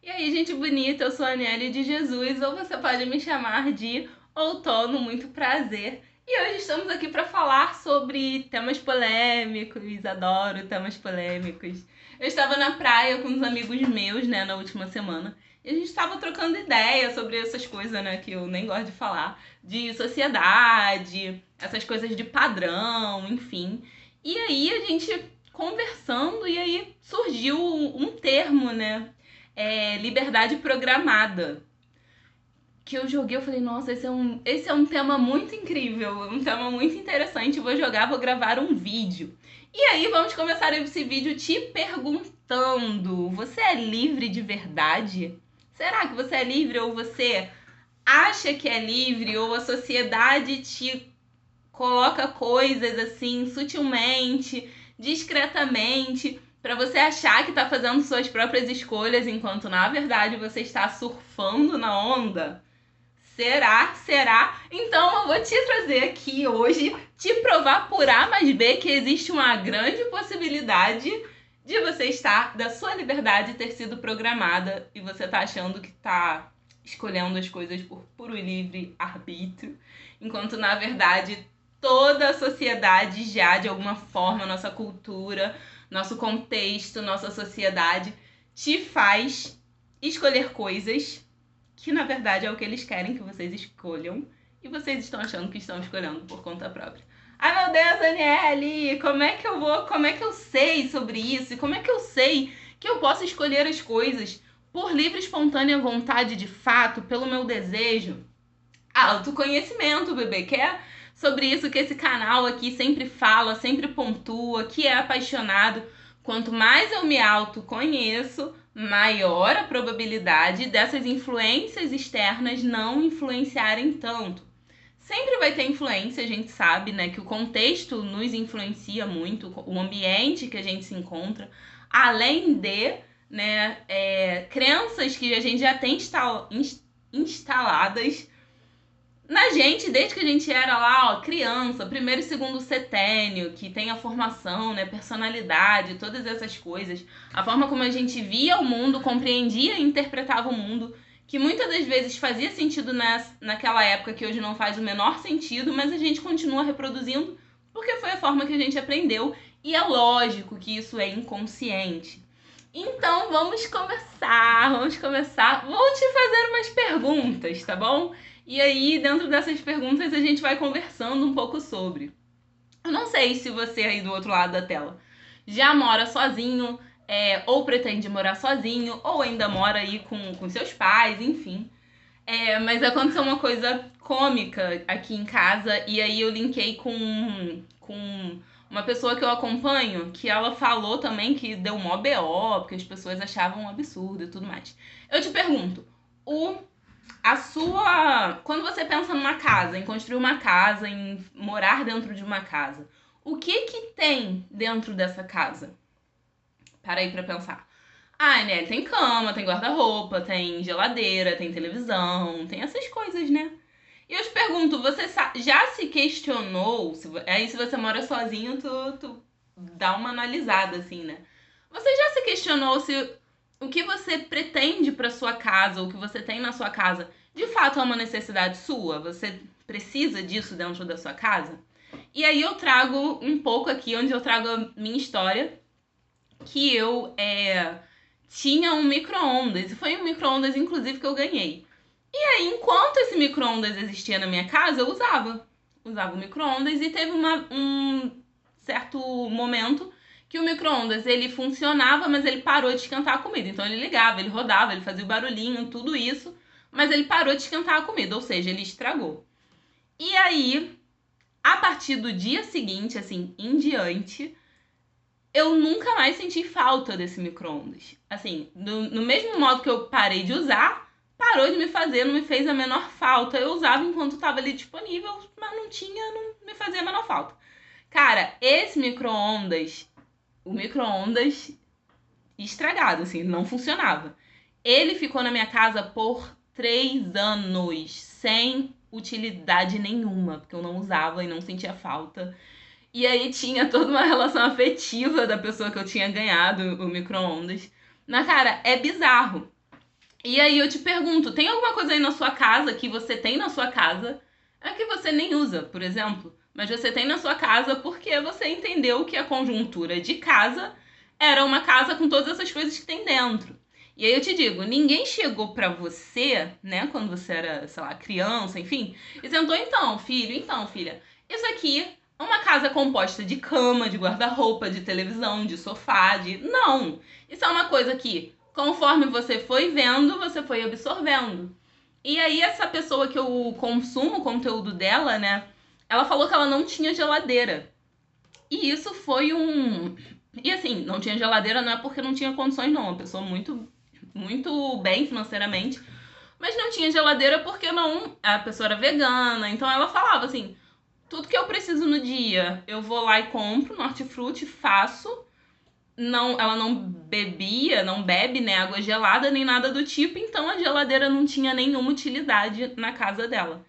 E aí, gente bonita, eu sou a Nelly de Jesus, ou você pode me chamar de Outono, muito prazer. E hoje estamos aqui para falar sobre temas polêmicos, adoro temas polêmicos. Eu estava na praia com uns amigos meus, né, na última semana, e a gente estava trocando ideia sobre essas coisas, né, que eu nem gosto de falar, de sociedade, essas coisas de padrão, enfim. E aí a gente conversando, e aí surgiu um termo, né? Liberdade programada. Que eu joguei, eu falei, nossa, esse é um tema muito incrível, um tema muito interessante. Vou jogar, vou gravar um vídeo. E aí, vamos começar esse vídeo te perguntando: você é livre de verdade? Será que você é livre ou você acha que é livre ou a sociedade te coloca coisas assim sutilmente, discretamente, para você achar que tá fazendo suas próprias escolhas, enquanto na verdade você está surfando na onda? Será? Será? Então eu vou te trazer aqui hoje, te provar por A mais B que existe uma grande possibilidade de você estar, da sua liberdade ter sido programada e você tá achando que tá escolhendo as coisas por puro e livre arbítrio, enquanto na verdade toda a sociedade já, de alguma forma, nossa cultura, nosso contexto, nossa sociedade, te faz escolher coisas que, na verdade, é o que eles querem que vocês escolham e vocês estão achando que estão escolhendo por conta própria. Ai, meu Deus, Daniele, como é que eu sei sobre isso? E como é que eu sei que eu posso escolher as coisas por livre e espontânea vontade, de fato, pelo meu desejo? Autoconhecimento, bebê, que é sobre isso que esse canal aqui sempre fala, sempre pontua, que é apaixonado. Quanto mais eu me autoconheço, maior a probabilidade dessas influências externas não influenciarem tanto. Sempre vai ter influência, a gente sabe, né, que o contexto nos influencia muito, o ambiente que a gente se encontra, além de, né, crenças que a gente já tem instaladas na gente, desde que a gente era lá, ó, criança, primeiro e segundo setênio, que tem a formação, né, personalidade, todas essas coisas, a forma como a gente via o mundo, compreendia e interpretava o mundo, que muitas das vezes fazia sentido naquela época, que hoje não faz o menor sentido, mas a gente continua reproduzindo porque foi a forma que a gente aprendeu, e é lógico que isso é inconsciente. Então vamos começar. Vou te fazer umas perguntas, tá bom? E aí, dentro dessas perguntas, a gente vai conversando um pouco sobre. Eu não sei se você aí do outro lado da tela já mora sozinho, ou pretende morar sozinho, ou ainda mora aí com seus pais, enfim. Mas aconteceu uma coisa cômica aqui em casa, e aí eu linkei com uma pessoa que eu acompanho, que ela falou também que deu mó BO, porque as pessoas achavam um absurdo e tudo mais. Eu te pergunto, o quando você pensa numa casa, em construir uma casa, em morar dentro de uma casa, o que que tem dentro dessa casa? Para aí pra pensar. Ah, né, tem cama, tem guarda-roupa, tem geladeira, tem televisão, tem essas coisas, né? E eu te pergunto, você já se questionou, aí se você mora sozinho, tu dá uma analisada assim, né? Você já se questionou se o que você pretende para sua casa, o que você tem na sua casa, de fato é uma necessidade sua? Você precisa disso dentro da sua casa? E aí eu trago um pouco aqui, onde eu trago a minha história, que eu tinha um micro-ondas, e foi um micro-ondas, inclusive, que eu ganhei. E aí, enquanto esse micro-ondas existia na minha casa, eu usava o micro-ondas, e teve um certo momento que o micro-ondas ele funcionava, mas ele parou de esquentar a comida. Então ele ligava, ele rodava, ele fazia o barulhinho, tudo isso, mas ele parou de esquentar a comida, ou seja, ele estragou. E aí, a partir do dia seguinte, assim, em diante, eu nunca mais senti falta desse micro-ondas. Assim, no mesmo modo que eu parei de usar, parou de me fazer, não me fez a menor falta. Eu usava enquanto estava ali disponível, mas não me fazia a menor falta. Cara, esse micro-ondas, o micro-ondas estragado, assim, não funcionava. Ele ficou na minha casa por 3 anos, sem utilidade nenhuma, porque eu não usava e não sentia falta. E aí tinha toda uma relação afetiva da pessoa que eu tinha ganhado o micro-ondas. Mas, cara, é bizarro. E aí eu te pergunto, tem alguma coisa aí na sua casa que você tem na sua casa é que você nem usa, por exemplo, mas você tem na sua casa porque você entendeu que a conjuntura de casa era uma casa com todas essas coisas que tem dentro. E aí eu te digo, ninguém chegou pra você, né, quando você era, sei lá, criança, enfim, e sentou, então, filho, então, filha, isso aqui é uma casa composta de cama, de guarda-roupa, de televisão, de sofá, de... Não! Isso é uma coisa que, conforme você foi vendo, você foi absorvendo. E aí essa pessoa que eu consumo o conteúdo dela, né, ela falou que ela não tinha geladeira. E isso foi um... E assim, não tinha geladeira não é porque não tinha condições não, uma pessoa muito bem financeiramente, mas não tinha geladeira porque não, a pessoa era vegana, então ela falava assim, tudo que eu preciso no dia, eu vou lá e compro no hortifruti, faço. Não, ela não bebia, não bebe, né, água gelada nem nada do tipo, então a geladeira não tinha nenhuma utilidade na casa dela.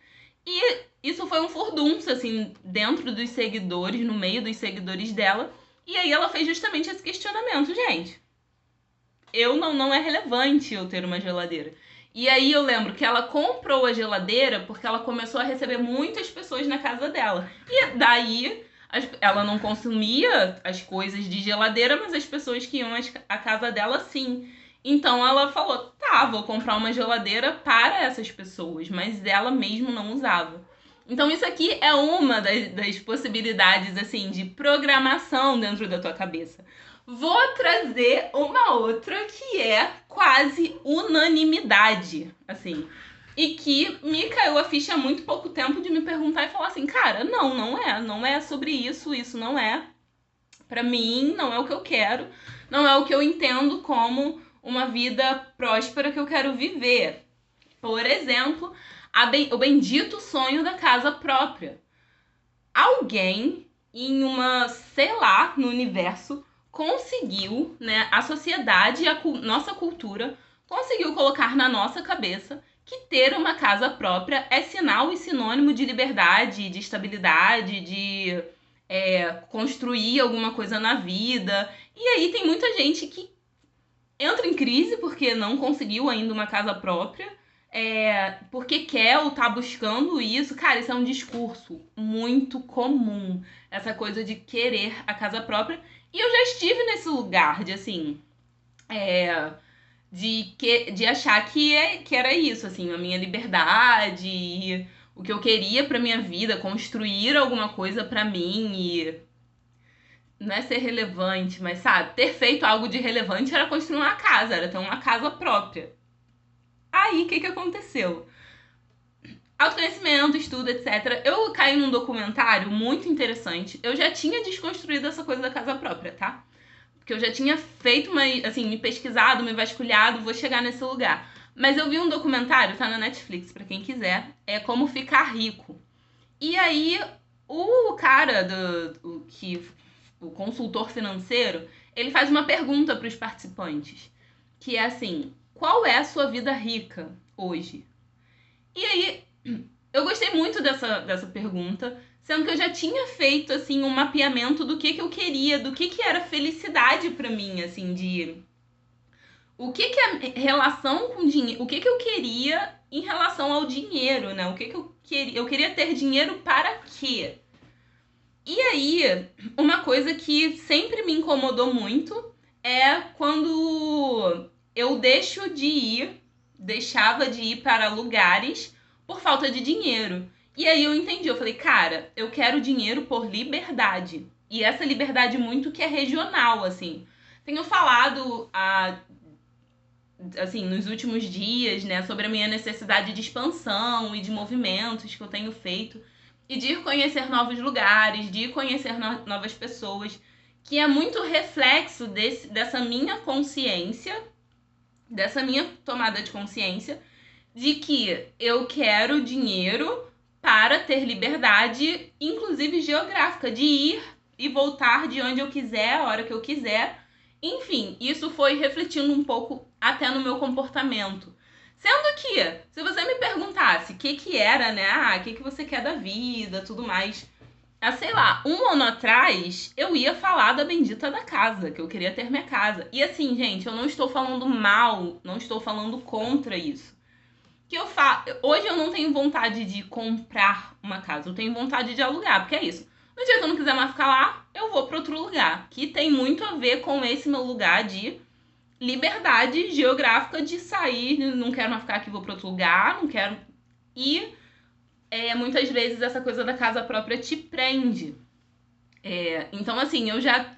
E isso foi um furdunço, assim, dentro dos seguidores, no meio dos seguidores dela. E aí ela fez justamente esse questionamento, gente. Não é relevante eu ter uma geladeira. E aí eu lembro que ela comprou a geladeira porque ela começou a receber muitas pessoas na casa dela. E daí ela não consumia as coisas de geladeira, mas as pessoas que iam à casa dela sim. Então ela falou: tá, vou comprar uma geladeira para essas pessoas, mas ela mesmo não usava. Então isso aqui é uma das possibilidades assim de programação dentro da tua cabeça. Vou trazer uma outra que é quase unanimidade, assim. E que me caiu a ficha há muito pouco tempo de me perguntar e falar assim, cara, não é sobre isso, isso não é. Pra mim, não é o que eu quero, não é o que eu entendo como uma vida próspera que eu quero viver. Por exemplo, o bendito sonho da casa própria. Alguém em uma, sei lá, no universo conseguiu, né, a sociedade e a nossa cultura conseguiu colocar na nossa cabeça que ter uma casa própria é sinal e sinônimo de liberdade, de estabilidade, de construir alguma coisa na vida. E aí tem muita gente que entra em crise porque não conseguiu ainda uma casa própria, porque quer ou tá buscando isso. Cara, isso é um discurso muito comum, essa coisa de querer a casa própria. E eu já estive nesse lugar de, assim, de achar que era isso, assim, a minha liberdade e o que eu queria pra minha vida, construir alguma coisa pra mim e não é ser relevante, mas sabe, ter feito algo de relevante era construir uma casa, era ter uma casa própria. Aí, o que aconteceu? Autoconhecimento, estudo, etc. Eu caí num documentário muito interessante. Eu já tinha desconstruído essa coisa da casa própria, tá? Porque eu já tinha feito assim, me pesquisado, me vasculhado, vou chegar nesse lugar. Mas eu vi um documentário, tá na Netflix, pra quem quiser, é Como Ficar Rico. E aí, o cara o consultor financeiro, ele faz uma pergunta para os participantes, que é assim: qual é a sua vida rica hoje? E aí, eu gostei muito dessa pergunta, sendo que eu já tinha feito assim um mapeamento do que eu queria, do que era felicidade para mim, assim, de o que é relação com dinheiro, o que eu queria em relação ao dinheiro, né? O que eu queria? Eu queria ter dinheiro para quê? E aí, uma coisa que sempre me incomodou muito é quando eu deixava de ir para lugares por falta de dinheiro. E aí eu entendi, eu falei, cara, eu quero dinheiro por liberdade. E essa liberdade muito que é regional, assim. Tenho falado assim, nos últimos dias, né, sobre a minha necessidade de expansão e de movimentos que eu tenho feito e de ir conhecer novos lugares, de ir conhecer novas pessoas, que é muito reflexo dessa minha consciência, dessa minha tomada de consciência, de que eu quero dinheiro para ter liberdade, inclusive geográfica, de ir e voltar de onde eu quiser, a hora que eu quiser. Enfim, isso foi refletindo um pouco até no meu comportamento. Sendo que, se você me perguntasse o que era, né? O que você quer da vida, tudo mais. há, sei lá, um ano atrás, eu ia falar da bendita da casa, que eu queria ter minha casa. E assim, gente, eu não estou falando mal, não estou falando contra isso. Hoje eu não tenho vontade de comprar uma casa, eu tenho vontade de alugar, porque é isso. No dia que eu não quiser mais ficar lá, eu vou para outro lugar, que tem muito a ver com esse meu lugar de liberdade geográfica de sair, não quero mais ficar aqui, vou para outro lugar, não quero. E muitas vezes essa coisa da casa própria te prende. Então, assim, eu já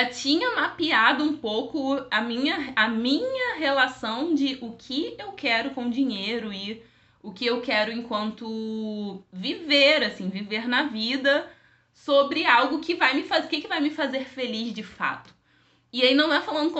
tinha mapeado um pouco a minha relação de o que eu quero com dinheiro e o que eu quero enquanto viver, assim, viver na vida sobre algo que vai me fazer, que vai me fazer feliz de fato. E aí não é falando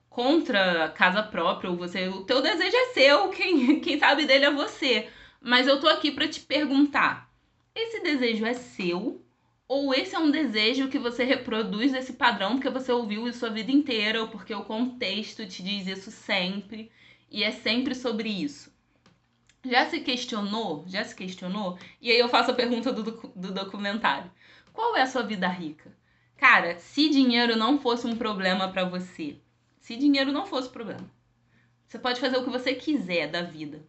contra casa própria, ou você, o teu desejo é seu, quem sabe dele é você. Mas eu tô aqui pra te perguntar, esse desejo é seu? Ou esse é um desejo que você reproduz esse padrão porque você ouviu isso a vida inteira, ou porque o contexto te diz isso sempre, e é sempre sobre isso? Já se questionou? Já se questionou? E aí eu faço a pergunta do documentário. Qual é a sua vida rica? Cara, se dinheiro não fosse um problema pra você, se dinheiro não fosse problema, você pode fazer o que você quiser da vida.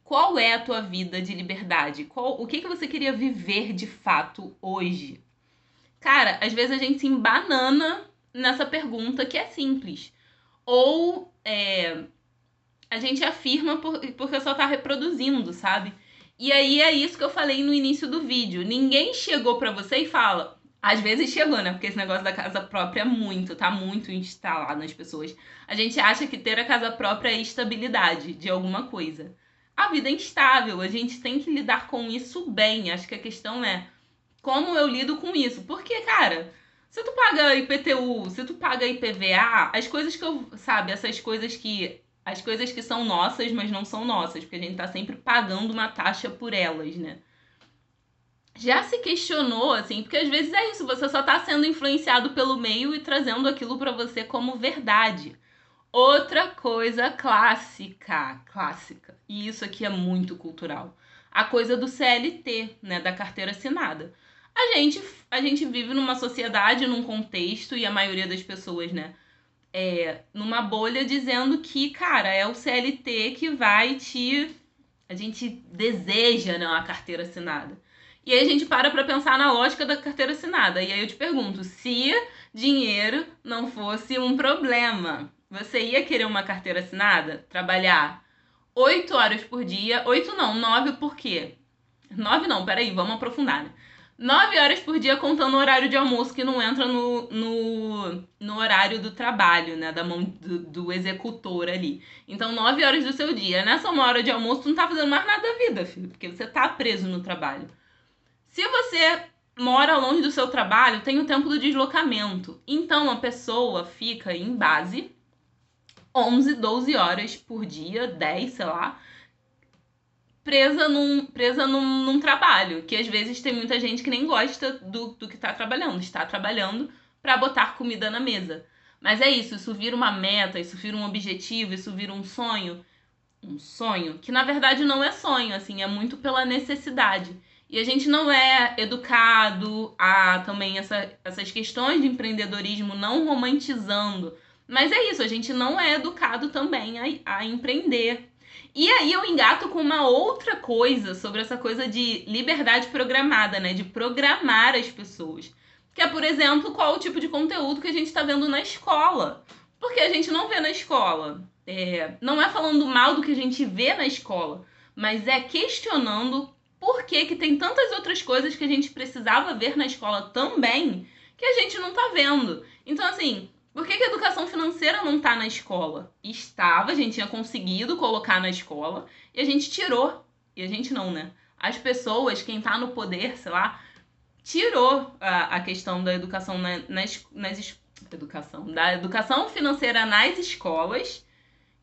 Qual é a tua vida de liberdade? O que você queria viver de fato hoje? Cara, às vezes a gente se embanana nessa pergunta que é simples. Ou a gente afirma porque só tá reproduzindo, sabe? E aí é isso que eu falei no início do vídeo. Ninguém chegou pra você e fala... Às vezes chegou, né? Porque esse negócio da casa própria tá muito instalado nas pessoas. A gente acha que ter a casa própria é estabilidade de alguma coisa. A vida é instável, a gente tem que lidar com isso bem. Acho que a questão é como eu lido com isso. Porque, cara, se tu paga IPTU, se tu paga IPVA, as coisas que eu, sabe, as coisas que são nossas, mas não são nossas, porque a gente tá sempre pagando uma taxa por elas, né? Já se questionou, assim, porque às vezes é isso, você só tá sendo influenciado pelo meio e trazendo aquilo pra você como verdade. Outra coisa clássica, e isso aqui é muito cultural, a coisa do CLT, né, da carteira assinada. A gente vive numa sociedade, num contexto, e a maioria das pessoas, né, numa bolha dizendo que, cara, é o CLT que vai te... A gente deseja, né, uma carteira assinada. E aí a gente para pra pensar na lógica da carteira assinada. E aí eu te pergunto, se dinheiro não fosse um problema, você ia querer uma carteira assinada? Trabalhar 8 horas por dia? 8 não, 9 por quê? 9 não, peraí, vamos aprofundar, né? 9 horas por dia contando o horário de almoço que não entra no horário do trabalho, né? Da mão do executor ali. Então, 9 horas do seu dia. Nessa 1 hora de almoço, tu não tá fazendo mais nada da vida, filho. Porque você tá preso no trabalho. Se você mora longe do seu trabalho, tem o tempo do deslocamento. Então, a pessoa fica, em base, 11, 12 horas por dia, 10, sei lá, presa num trabalho, que às vezes tem muita gente que nem gosta do que tá trabalhando, está trabalhando para botar comida na mesa. Mas é isso vira uma meta, isso vira um objetivo, isso vira um sonho que na verdade não é sonho, assim, é muito pela necessidade. E a gente não é educado a também essas questões de empreendedorismo, não romantizando. Mas é isso, a gente não é educado também a empreender. E aí eu engato com uma outra coisa sobre essa coisa de liberdade programada, né? De programar as pessoas. Que é, por exemplo, qual o tipo de conteúdo que a gente está vendo na escola. Porque a gente não vê na escola. Não é falando mal do que a gente vê na escola, mas é questionando por que tem tantas outras coisas que a gente precisava ver na escola também que a gente não tá vendo. Então, assim, por que a educação financeira não tá na escola? Estava, a gente tinha conseguido colocar na escola e a gente tirou. E a gente não, né? As pessoas, quem tá no poder, sei lá, tirou a questão da educação da educação financeira nas escolas,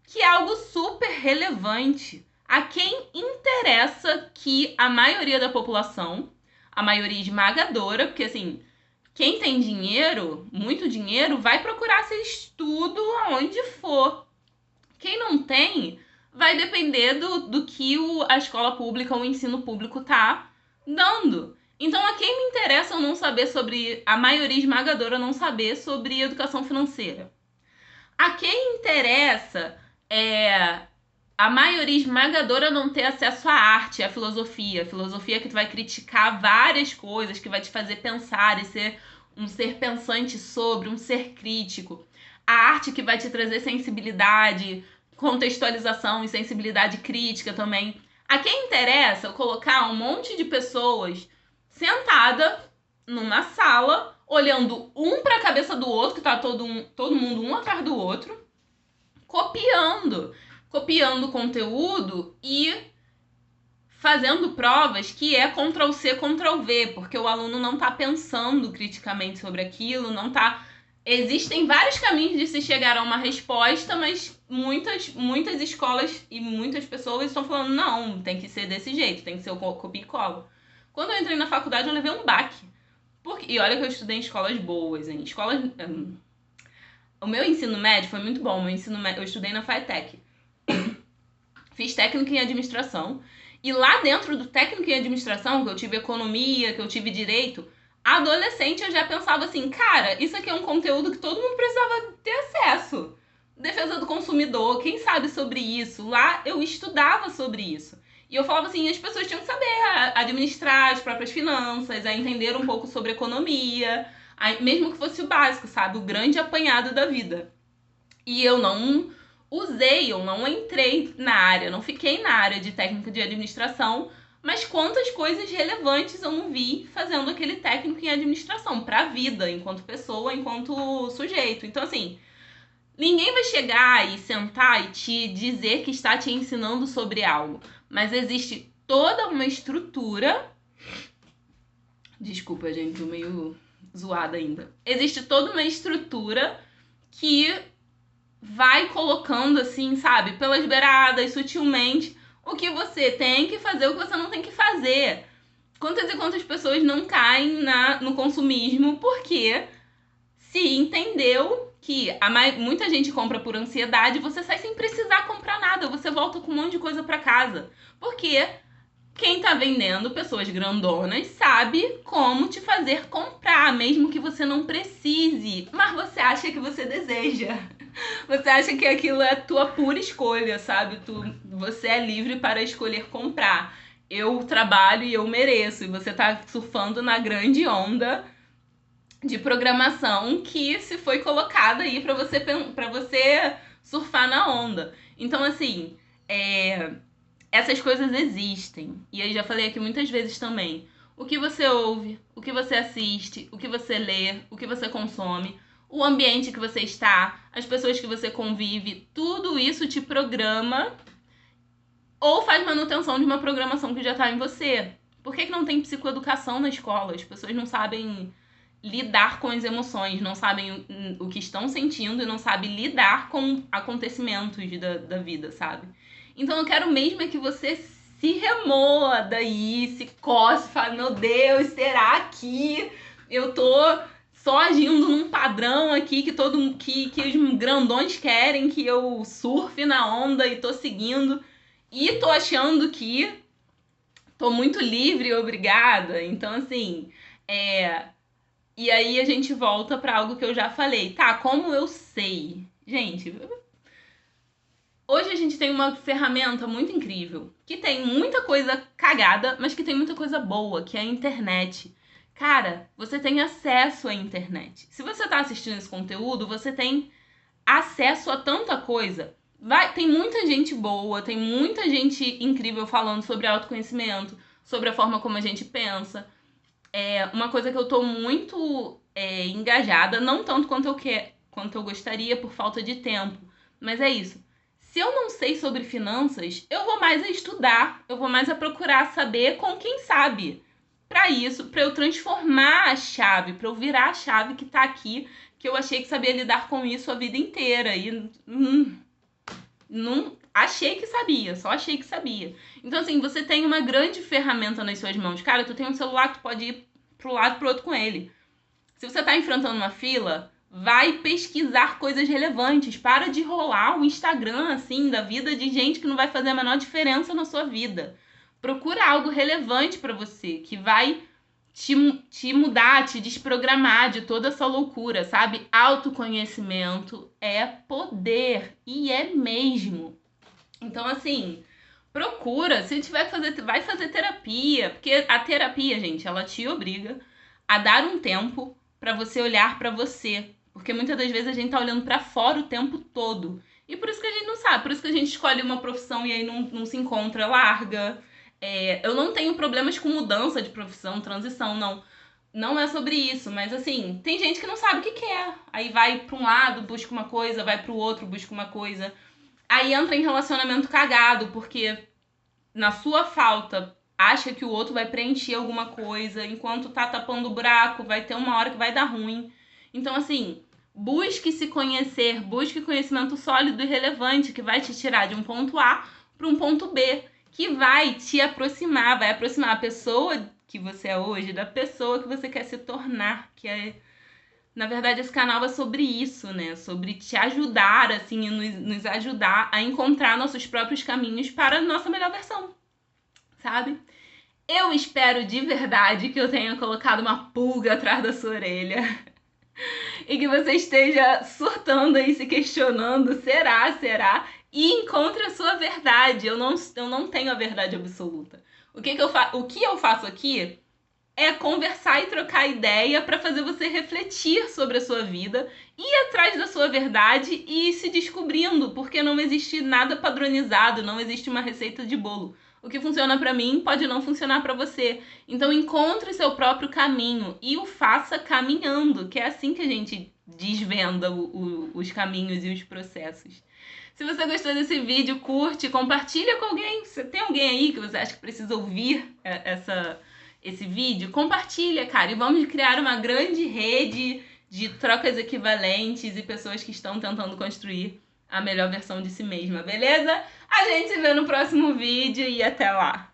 que é algo super relevante. A quem interessa que a maioria da população, a maioria esmagadora, porque assim, quem tem dinheiro, muito dinheiro, vai procurar esse estudo aonde for. Quem não tem, vai depender do que a escola pública ou o ensino público tá dando. Então, a quem me interessa eu não saber sobre, a maioria esmagadora não saber sobre educação financeira? A quem interessa a maioria esmagadora não ter acesso à arte, à filosofia. Filosofia que tu vai criticar várias coisas, que vai te fazer pensar e ser um ser pensante sobre, um ser crítico. A arte que vai te trazer sensibilidade, contextualização e sensibilidade crítica também. A quem interessa eu colocar um monte de pessoas sentada numa sala, olhando um para a cabeça do outro, que tá todo mundo um atrás do outro, copiando o conteúdo e fazendo provas que é Ctrl+C, Ctrl+V, porque o aluno não está pensando criticamente sobre aquilo, não tá. Existem vários caminhos de se chegar a uma resposta, mas muitas escolas e muitas pessoas estão falando, não, tem que ser desse jeito, tem que ser o copia e cola. Quando eu entrei na faculdade, eu levei um baque. E olha que eu estudei em escolas boas, hein? O meu ensino médio foi muito bom. Eu estudei na FATEC. Fiz técnico em administração. E lá dentro do técnico em administração, que eu tive economia, que eu tive direito, adolescente eu já pensava assim, cara, isso aqui é um conteúdo que todo mundo precisava ter acesso. Defesa do consumidor, quem sabe sobre isso? Lá eu estudava sobre isso. E eu falava assim, as pessoas tinham que saber administrar as próprias finanças, a entender um pouco sobre economia, mesmo que fosse o básico, sabe? O grande apanhado da vida. E eu não eu não entrei na área, não fiquei na área de técnico de administração, mas quantas coisas relevantes eu não vi fazendo aquele técnico em administração para a vida, enquanto pessoa, enquanto sujeito. Então, assim, ninguém vai chegar e sentar e te dizer que está te ensinando sobre algo, mas existe toda uma estrutura. Desculpa, gente, tô meio zoada ainda. Existe toda uma estrutura que vai colocando assim, sabe, pelas beiradas, sutilmente, o que você tem que fazer, o que você não tem que fazer. Quantas e quantas pessoas não caem no consumismo porque se entendeu que muita gente compra por ansiedade, você sai sem precisar comprar nada, você volta com um monte de coisa para casa. Porque quem tá vendendo, pessoas grandonas, sabe como te fazer comprar, mesmo que você não precise, mas você acha que você deseja. Você acha que aquilo é tua pura escolha, sabe? Você é livre para escolher comprar. Eu trabalho e eu mereço. E você tá surfando na grande onda de programação que se foi colocada aí para você surfar na onda. Então, assim, essas coisas existem. E eu já falei aqui muitas vezes também. O que você ouve, o que você assiste, o que você lê, o que você consome, o ambiente que você está, as pessoas que você convive, tudo isso te programa ou faz manutenção de uma programação que já está em você. Por que não tem psicoeducação na escola? As pessoas não sabem lidar com as emoções, não sabem o que estão sentindo e não sabem lidar com acontecimentos da vida, sabe? Então eu quero mesmo é que você se remoa daí, se coce, fala, meu Deus, será que eu tô só agindo num padrão aqui que os grandões querem que eu surfe na onda e tô seguindo e tô achando que tô muito livre e obrigada. Então, assim, e aí a gente volta pra algo que eu já falei. Tá, como eu sei? Gente, hoje a gente tem uma ferramenta muito incrível, que tem muita coisa cagada, mas que tem muita coisa boa, que é a internet. Cara, você tem acesso à internet. Se você tá assistindo esse conteúdo, você tem acesso a tanta coisa. Tem muita gente boa, tem muita gente incrível falando sobre autoconhecimento, sobre a forma como a gente pensa. Uma coisa que eu tô muito engajada, não tanto quanto eu gostaria por falta de tempo, mas é isso. Se eu não sei sobre finanças, eu vou mais a estudar, eu vou mais a procurar saber com quem sabe. Para isso, para eu transformar a chave, para eu virar a chave que tá aqui, que eu achei que sabia lidar com isso a vida inteira e não achei que sabia, só achei que sabia. Então assim, você tem uma grande ferramenta nas suas mãos. Cara, tu tem um celular que tu pode ir pro lado pro outro com ele. Se você tá enfrentando uma fila, vai pesquisar coisas relevantes. Para de rolar o Instagram, assim, da vida de gente que não vai fazer a menor diferença na sua vida. Procura algo relevante para você, que vai te mudar, te desprogramar de toda essa loucura, sabe? Autoconhecimento é poder, e é mesmo. Então, assim, procura, se tiver que fazer, vai fazer terapia, porque a terapia, gente, ela te obriga a dar um tempo pra você olhar pra você, porque muitas das vezes a gente tá olhando pra fora o tempo todo. E por isso que a gente não sabe, por isso que a gente escolhe uma profissão e aí não se encontra, larga. Eu não tenho problemas com mudança de profissão, transição, não. Não é sobre isso, mas assim, tem gente que não sabe o que quer. Aí vai pra um lado, busca uma coisa, vai pro outro, busca uma coisa. Aí entra em relacionamento cagado, porque na sua falta acha que o outro vai preencher alguma coisa, enquanto tá tapando o buraco, vai ter uma hora que vai dar ruim. Então, assim, busque se conhecer, busque conhecimento sólido e relevante que vai te tirar de um ponto A para um ponto B, que vai te aproximar, vai aproximar a pessoa que você é hoje da pessoa que você quer se tornar, que é... Na verdade, esse canal é sobre isso, né? Sobre te ajudar, assim, e nos ajudar a encontrar nossos próprios caminhos para a nossa melhor versão, sabe? Eu espero de verdade que eu tenha colocado uma pulga atrás da sua orelha e que você esteja surtando aí, se questionando, será? E encontre a sua verdade. Eu não tenho a verdade absoluta. O que eu faço aqui é conversar e trocar ideia para fazer você refletir sobre a sua vida, ir atrás da sua verdade e ir se descobrindo, porque não existe nada padronizado, não existe uma receita de bolo. O que funciona para mim pode não funcionar para você. Então encontre seu próprio caminho e o faça caminhando, que é assim que a gente desvenda os caminhos e os processos. Se você gostou desse vídeo, curte, compartilha com alguém. Se tem alguém aí que você acha que precisa ouvir esse vídeo, compartilha, cara, e vamos criar uma grande rede de trocas equivalentes e pessoas que estão tentando construir a melhor versão de si mesma, beleza? A gente se vê no próximo vídeo e até lá!